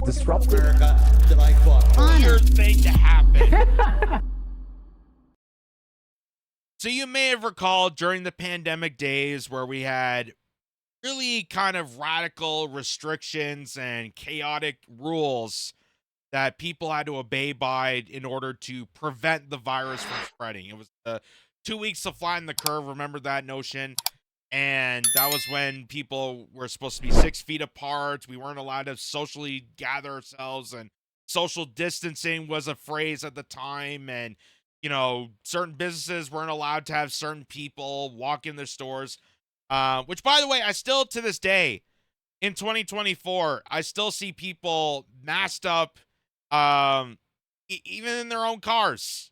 disrupted. America that I fought for. Weird thing to happen. So you may have recalled during the pandemic days where we had really kind of radical restrictions and chaotic rules that people had to obey by in order to prevent the virus from spreading. It was 2 weeks to flatten the curve. Remember that notion? And that was when people were supposed to be 6 feet apart. We weren't allowed to socially gather ourselves, and social distancing was a phrase at the time. And, you know, certain businesses weren't allowed to have certain people walk in their stores, which, by the way, I still, to this day, in 2024, I still see people masked up, even in their own cars.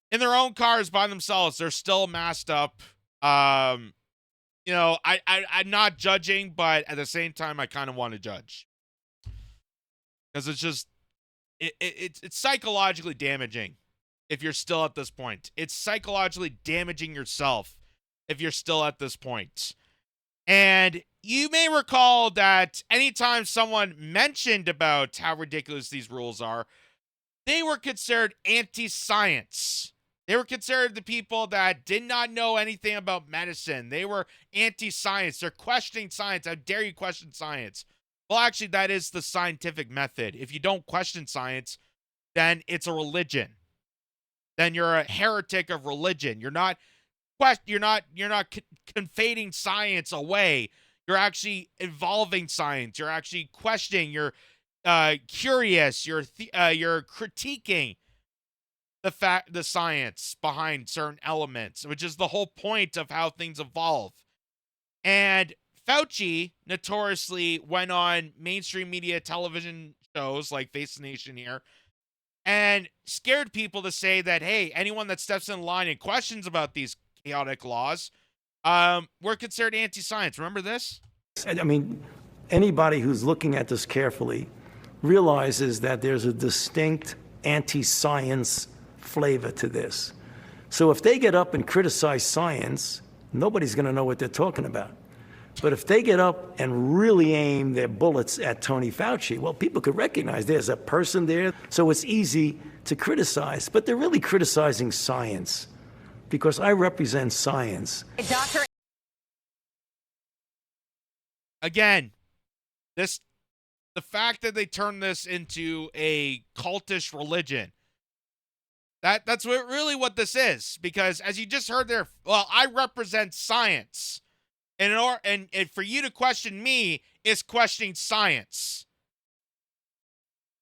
In their own cars by themselves, they're still masked up. You know, I'm not judging, but at the same time, I kind of want to judge. Because it's just, it's psychologically damaging if you're still at this point. It's psychologically damaging yourself if you're still at this point. And you may recall that anytime someone mentioned about how ridiculous these rules are, they were considered anti-science. They were considered the people that did not know anything about medicine. They were anti-science. They're questioning science. How dare you question science? Well, actually, that is the scientific method. If you don't question science, then it's a religion. Then you're a heretic of religion. You're not confading science away. You're actually involving science. You're actually questioning. You're curious. You're critiquing the science behind certain elements, which is the whole point of how things evolve. And Fauci notoriously went on mainstream media television shows like Face the Nation here and scared people to say that, hey, anyone that steps in line and questions about these chaotic laws, we're considered anti-science. Remember this? I mean, anybody who's looking at this carefully realizes that there's a distinct anti-science flavor to this. So if they get up and criticize science, nobody's going to know what they're talking about. But if they get up and really aim their bullets at Tony Fauci, well, people could recognize there's a person there, so it's easy to criticize. But they're really criticizing science, because I represent science. Doctor. Again, the fact that they turn this into a cultish religion, that's what this is. Because as you just heard there, well, I represent science. And for you to question me is questioning science.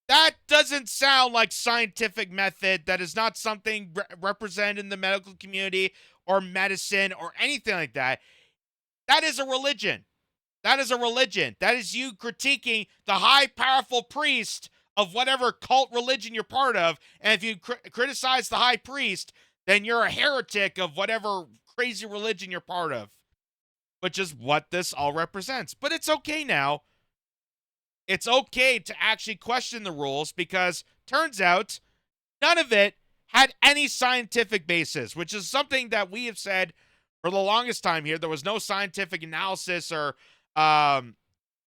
That doesn't sound like scientific method. That is not something represented in the medical community or medicine or anything like that. That is a religion. That is a religion. That is you critiquing the high, powerful priest of whatever cult religion you're part of. And if you criticize the high priest, then you're a heretic of whatever crazy religion you're part of, which is what this all represents. But it's okay now. It's okay to actually question the rules, because turns out none of it had any scientific basis, which is something that we have said for the longest time here. There was no scientific analysis or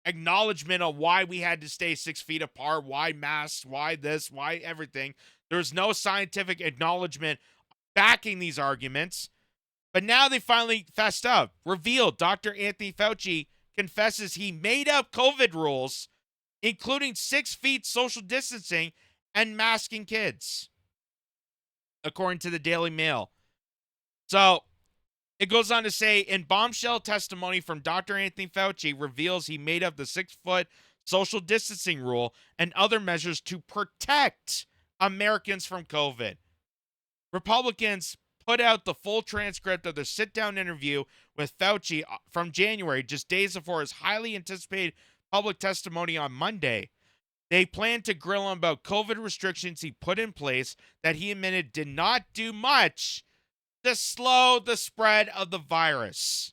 acknowledgement of why we had to stay 6 feet apart, why masks, why this, why everything. There's no scientific acknowledgement backing these arguments. But now they finally fessed up. Revealed, Dr. Anthony Fauci confesses he made up COVID rules, including 6 feet social distancing and masking kids, according to the Daily Mail. So it goes on to say, in bombshell testimony from Dr. Anthony Fauci reveals he made up the 6-foot social distancing rule and other measures to protect Americans from COVID. Republicans put out the full transcript of the sit-down interview with Fauci from January, just days before his highly anticipated public testimony on Monday. They plan to grill him about COVID restrictions he put in place that he admitted did not do much to slow the spread of the virus.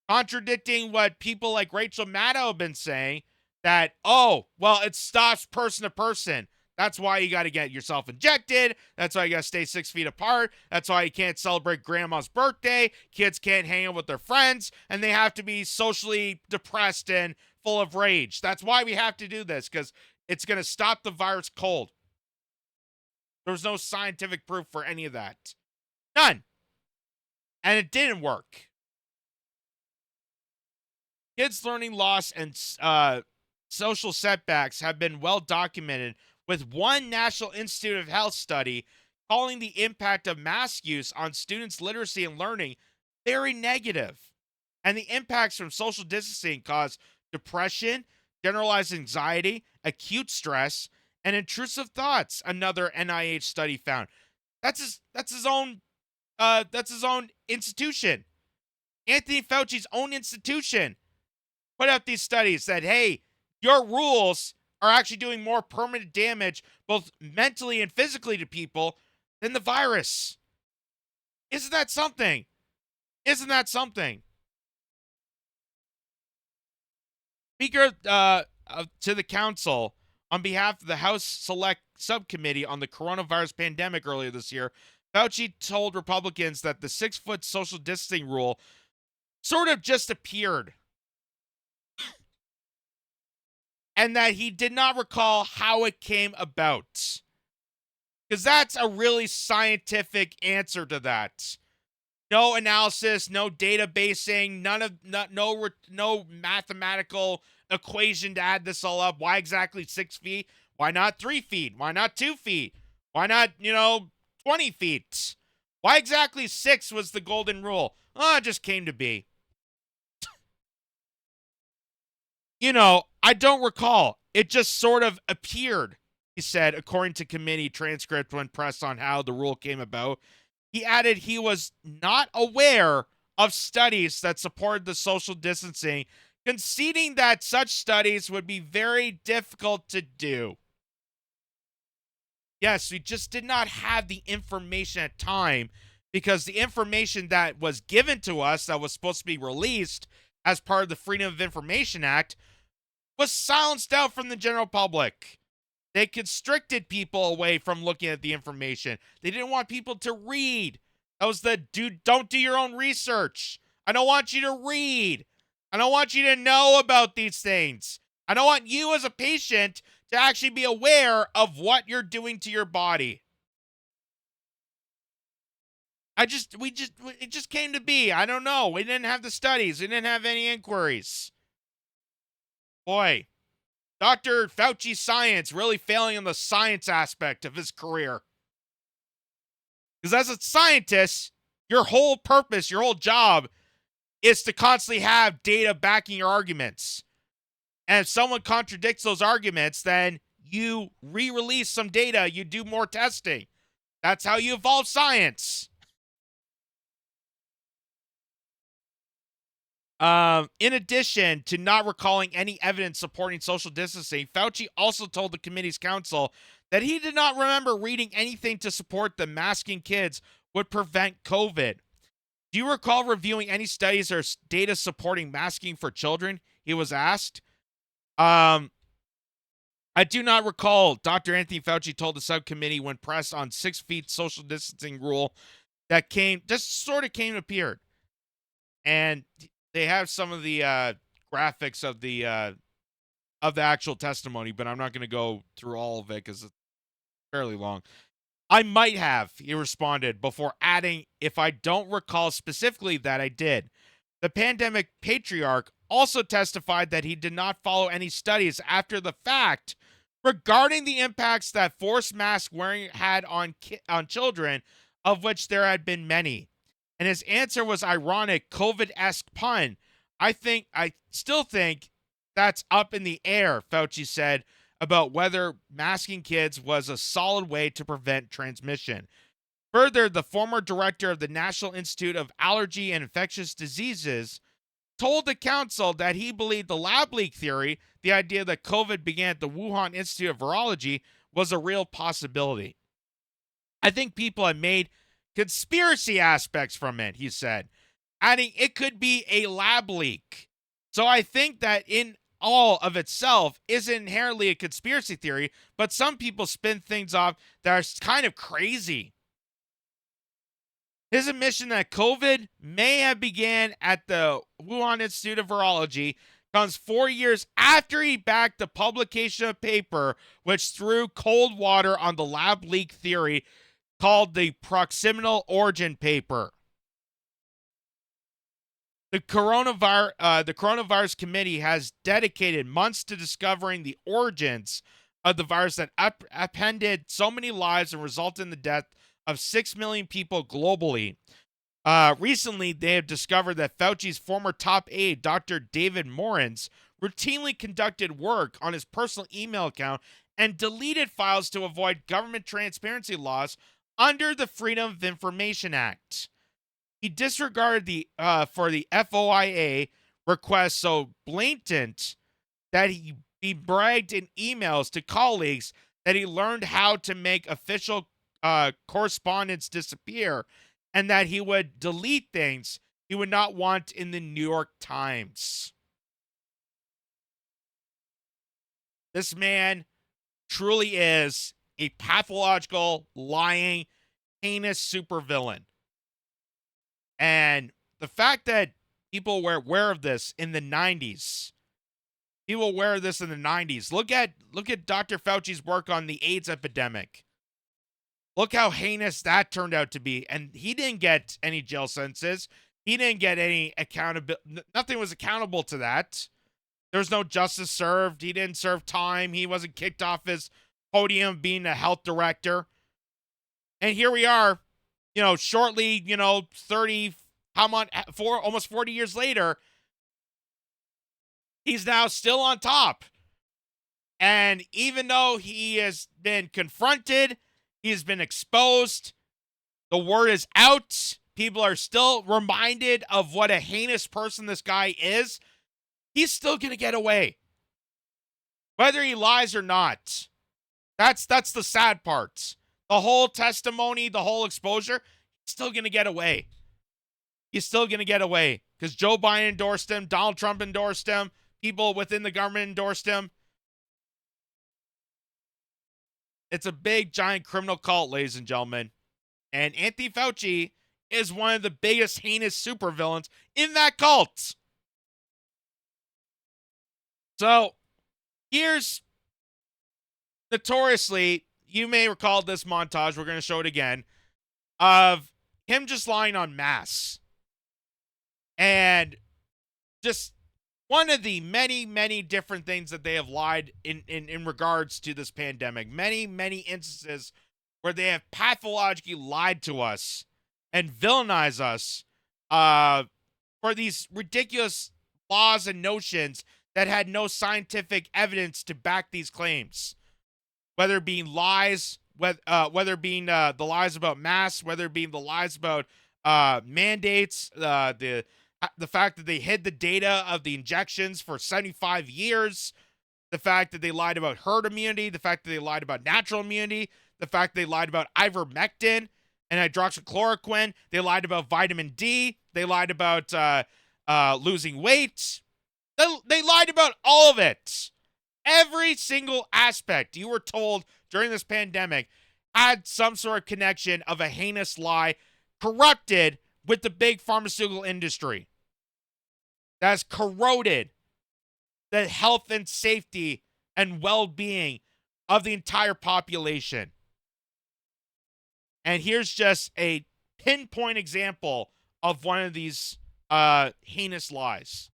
Contradicting what people like Rachel Maddow have been saying, that, oh, well, it stops person to person. That's why you got to get yourself injected. That's why you got to stay 6 feet apart. That's why you can't celebrate grandma's birthday. Kids can't hang out with their friends, and they have to be socially depressed and full of rage. That's why we have to do this, because it's going to stop the virus cold. There was no scientific proof for any of that. None. And it didn't work. Kids' learning loss and social setbacks have been well documented, with one National Institute of Health study calling the impact of mask use on students' literacy and learning very negative. And the impacts from social distancing cause depression, generalized anxiety, acute stress, and intrusive thoughts, another NIH study found. That's his own institution. Anthony Fauci's own institution put out these studies that, hey, your rules are actually doing more permanent damage, both mentally and physically, to people than the virus. Isn't that something? Isn't that something? Speaker to the council, on behalf of the House Select Subcommittee on the coronavirus pandemic earlier this year, Fauci told Republicans that the 6-foot social distancing rule sort of just appeared, and that he did not recall how it came about. Because that's a really scientific answer to that. No analysis, no databasing, no mathematical equation to add this all up. Why exactly 6 feet? Why not 3 feet? Why not 2 feet? Why not, 20 feet? Why exactly 6 was the golden rule? Oh, it just came to be. I don't recall. It just sort of appeared, he said, according to committee transcript when pressed on how the rule came about. He added he was not aware of studies that supported the social distancing, conceding that such studies would be very difficult to do. Yes, we just did not have the information at time, because the information that was given to us that was supposed to be released as part of the Freedom of Information Act was silenced out from the general public. They constricted people away from looking at the information. They didn't want people to read. That was the don't do your own research. I don't want you to read. I don't want you to know about these things. I don't want you as a patient to actually be aware of what you're doing to your body. It just came to be. I don't know. We didn't have the studies. We didn't have any inquiries. Boy, Dr. Fauci's science really failing in the science aspect of his career. Because as a scientist, your whole purpose, your whole job is to constantly have data backing your arguments. And if someone contradicts those arguments, then you re-release some data, you do more testing. That's how you evolve science. In addition to not recalling any evidence supporting social distancing, Fauci also told the committee's counsel that he did not remember reading anything to support that masking kids would prevent COVID. Do you recall reviewing any studies or data supporting masking for children? He was asked. I do not recall. Dr. Anthony Fauci told the subcommittee when pressed on 6 feet social distancing rule that came appeared. And they have some of the graphics of the actual testimony, but I'm not going to go through all of it because it's fairly long. I might have, he responded, before adding, if I don't recall specifically that I did. The pandemic patriarch also testified that he did not follow any studies after the fact regarding the impacts that forced mask wearing had on children, of which there had been many. And his answer was ironic, COVID-esque pun. I still think that's up in the air, Fauci said, about whether masking kids was a solid way to prevent transmission. Further, the former director of the National Institute of Allergy and Infectious Diseases told the council that he believed the lab leak theory, the idea that COVID began at the Wuhan Institute of Virology, was a real possibility. I think people have made conspiracy aspects from it, he said, adding it could be a lab leak. So I think that in all of itself isn't inherently a conspiracy theory, but some people spin things off that are kind of crazy. His admission that COVID may have began at the Wuhan Institute of Virology comes 4 years after he backed the publication of a paper which threw cold water on the lab leak theory called the proximal origin paper. The coronavirus committee has dedicated months to discovering the origins of the virus that upended so many lives and resulted in the death of 6 million people globally. Recently, they have discovered that Fauci's former top aide, Dr. David Morans, routinely conducted work on his personal email account and deleted files to avoid government transparency laws under the Freedom of Information Act. He disregarded the FOIA request so blatant that he bragged in emails to colleagues that he learned how to make official correspondence disappear, and that he would delete things he would not want in the New York Times. This man truly is a pathological, lying, heinous supervillain. And the fact that people were aware of this in the 90s, look at Dr. Fauci's work on the AIDS epidemic. Look how heinous that turned out to be. And he didn't get any jail sentences. He didn't get any accountability. Nothing was accountable to that. There was no justice served. He didn't serve time. He wasn't kicked off his podium being a health director. And here we are, shortly, almost 40 years later, he's now still on top. And even though he has been confronted, he's been exposed, the word is out, people are still reminded of what a heinous person this guy is, he's still going to get away. Whether he lies or not. That's the sad part. The whole testimony, the whole exposure, he's still going to get away. He's still going to get away because Joe Biden endorsed him, Donald Trump endorsed him, people within the government endorsed him. It's a big, giant criminal cult, ladies and gentlemen. And Anthony Fauci is one of the biggest, heinous supervillains in that cult. So, here's, notoriously, you may recall this montage, we're going to show it again, of him just lying on masks. And just one of the many, many different things that they have lied in regards to this pandemic. Many, many instances where they have pathologically lied to us and villainized us for these ridiculous laws and notions that had no scientific evidence to back these claims. Whether it being lies, whether it being the lies about masks, whether it being the lies about mandates, the fact that they hid the data of the injections for 75 years, the fact that they lied about herd immunity, the fact that they lied about natural immunity, the fact that they lied about ivermectin and hydroxychloroquine, they lied about vitamin D, they lied about losing weight, they lied about all of it. Every single aspect you were told during this pandemic had some sort of connection of a heinous lie corrupted with the big pharmaceutical industry that has corroded the health and safety and well-being of the entire population. And here's just a pinpoint example of one of these heinous lies.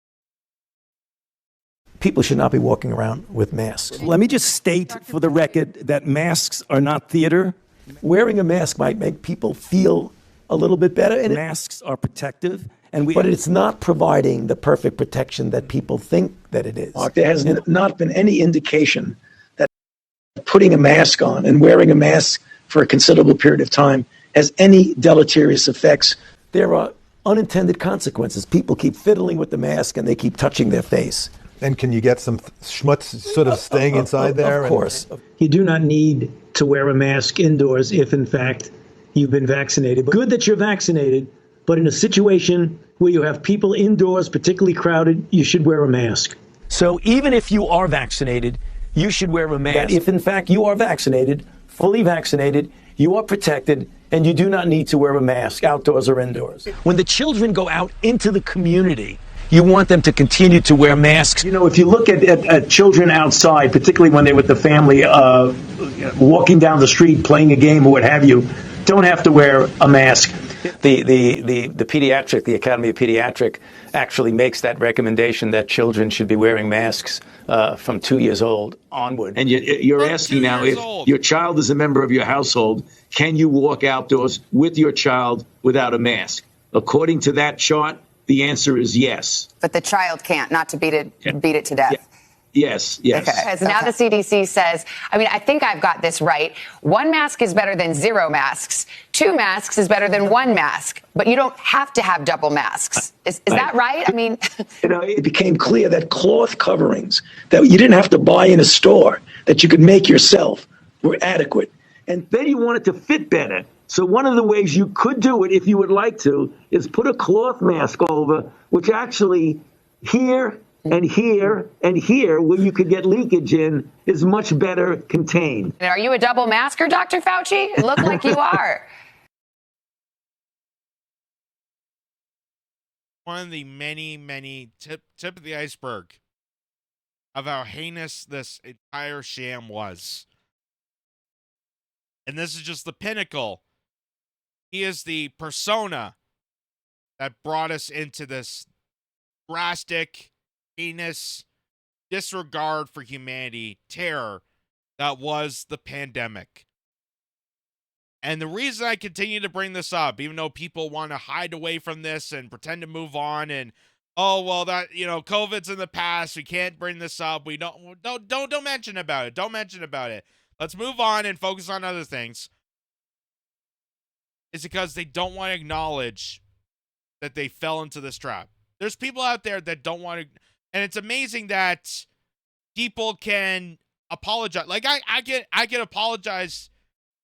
People should not be walking around with masks. Let me just state for the record that masks are not theater. Wearing a mask might make people feel a little bit better, and masks are protective, but it's not providing the perfect protection that people think that it is. There has not been any indication that putting a mask on and wearing a mask for a considerable period of time has any deleterious effects. There are unintended consequences. People keep fiddling with the mask and they keep touching their face. And can you get some schmutz sort of staying inside there? Of course. You do not need to wear a mask indoors if, in fact, you've been vaccinated. Good that you're vaccinated, but in a situation where you have people indoors, particularly crowded, you should wear a mask. So even if you are vaccinated, you should wear a mask. That if, in fact, you are vaccinated, fully vaccinated, you are protected, and you do not need to wear a mask outdoors or indoors. When the children go out into the community, You want them to continue to wear masks. You know, if you look at children outside, particularly when they're with the family, walking down the street, playing a game or what have you, don't have to wear a mask. The pediatric, the Academy of Pediatric actually makes that recommendation that children should be wearing masks from 2 years old onward. And you're From asking 2 now years if old. your child is a member of your household, can you walk outdoors with your child without a mask? According to that chart, the answer is yes. But the child can't, not to beat it to death. Yeah. Yes, yes. Okay. Because now the CDC says, I mean, I think I've got this right. 1 mask is better than 0 masks. 2 masks is better than 1 mask. But you don't have to have double masks. Is that right? I mean, You know, it became clear that cloth coverings that you didn't have to buy in a store, that you could make yourself, were adequate. And then you want it to fit better. So one of the ways you could do it, if you would like to, is put a cloth mask over, which actually here and here and here, where you could get leakage in, is much better contained. are you a double masker, Dr. Fauci? It looked like you are. One of the many tip of the iceberg of how heinous this entire sham was. And this is just the pinnacle. He is the persona that brought us into this drastic, heinous disregard for humanity, terror that was the pandemic. And the reason I continue to bring this up, even though people want to hide away from this and pretend to move on and, oh, well, that, COVID's in the past, we can't bring this up, we don't mention about it, don't mention about it. Let's move on and focus on other things. It's because they don't want to acknowledge that they fell into this trap. There's people out there that don't want to, and it's amazing that people can apologize. Like I can apologize.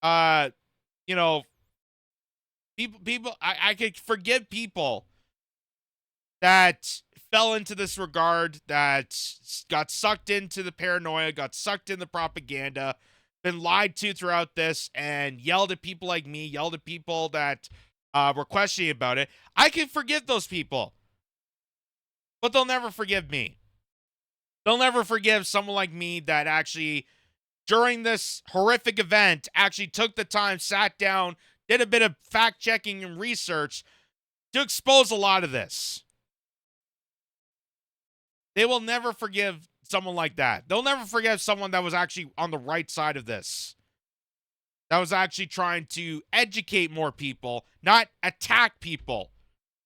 People. I could forgive people that fell into this regard, that got sucked into the paranoia, got sucked in the propaganda, been lied to throughout this, and yelled at people like me, yelled at people that were questioning about it. I can forgive those people. But they'll never forgive me. They'll never forgive someone like me that actually, during this horrific event, actually took the time, sat down, did a bit of fact-checking and research to expose a lot of this. They will never forgive someone like that. They'll never forgive someone that was actually on the right side of this. That was actually trying to educate more people, not attack people,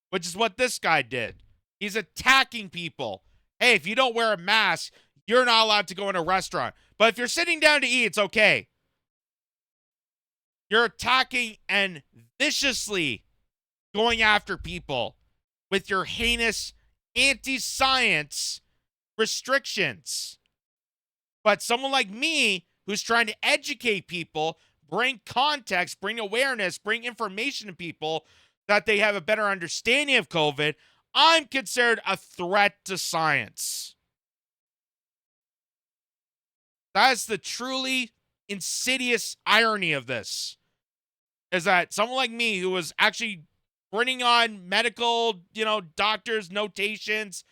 which is what this guy did. He's attacking people. Hey, if you don't wear a mask, you're not allowed to go in a restaurant. But if you're sitting down to eat, it's okay. You're attacking and viciously going after people with your heinous anti-science restrictions. But someone like me, who's trying to educate people, bring context, bring awareness, bring information to people that they have a better understanding of COVID, I'm considered a threat to science. That's the truly insidious irony of this, is that someone like me, who was actually printing on medical, doctors' notations,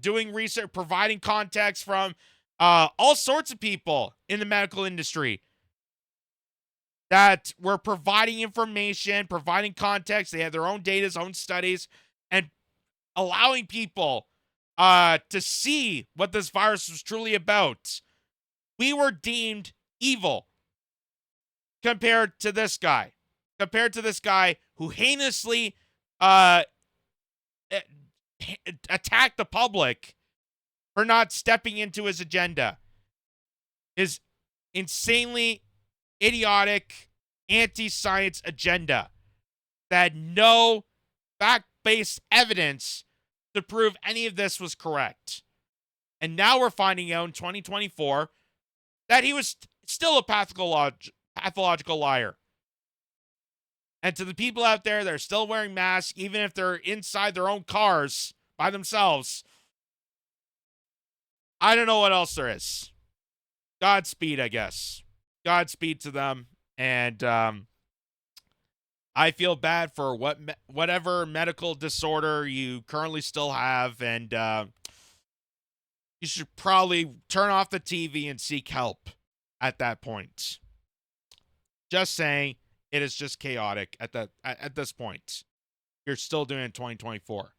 doing research, providing context from all sorts of people in the medical industry that were providing information, providing context. They had their own data, own studies, and allowing people to see what this virus was truly about. We were deemed evil compared to this guy who heinously attacked the public for not stepping into his agenda. His insanely idiotic anti-science agenda that had no fact-based evidence to prove any of this was correct. And now we're finding out in 2024 that he was still a pathological liar. And to the people out there that are still wearing masks, even if they're inside their own cars by themselves, I don't know what else there is. Godspeed, I guess. Godspeed to them. And I feel bad for whatever medical disorder you currently still have, and you should probably turn off the TV and seek help at that point. Just saying, it is just chaotic at this point. You're still doing it in 2024.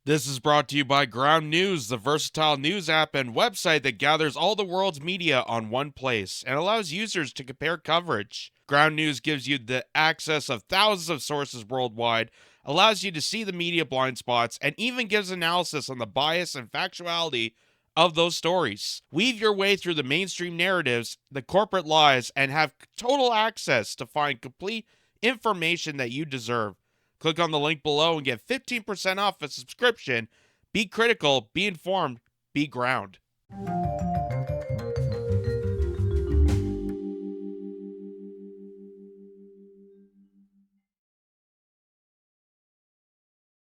This is brought to you by Ground News, the versatile news app and website that gathers all the world's media on one place and allows users to compare coverage. Ground News gives you the access of thousands of sources worldwide, allows you to see the media blind spots, and even gives analysis on the bias and factuality of those stories. Weave your way through the mainstream narratives, the corporate lies, and have total access to find complete information that you deserve. Click on the link below and get 15% off a subscription. Be critical, be informed, be ground.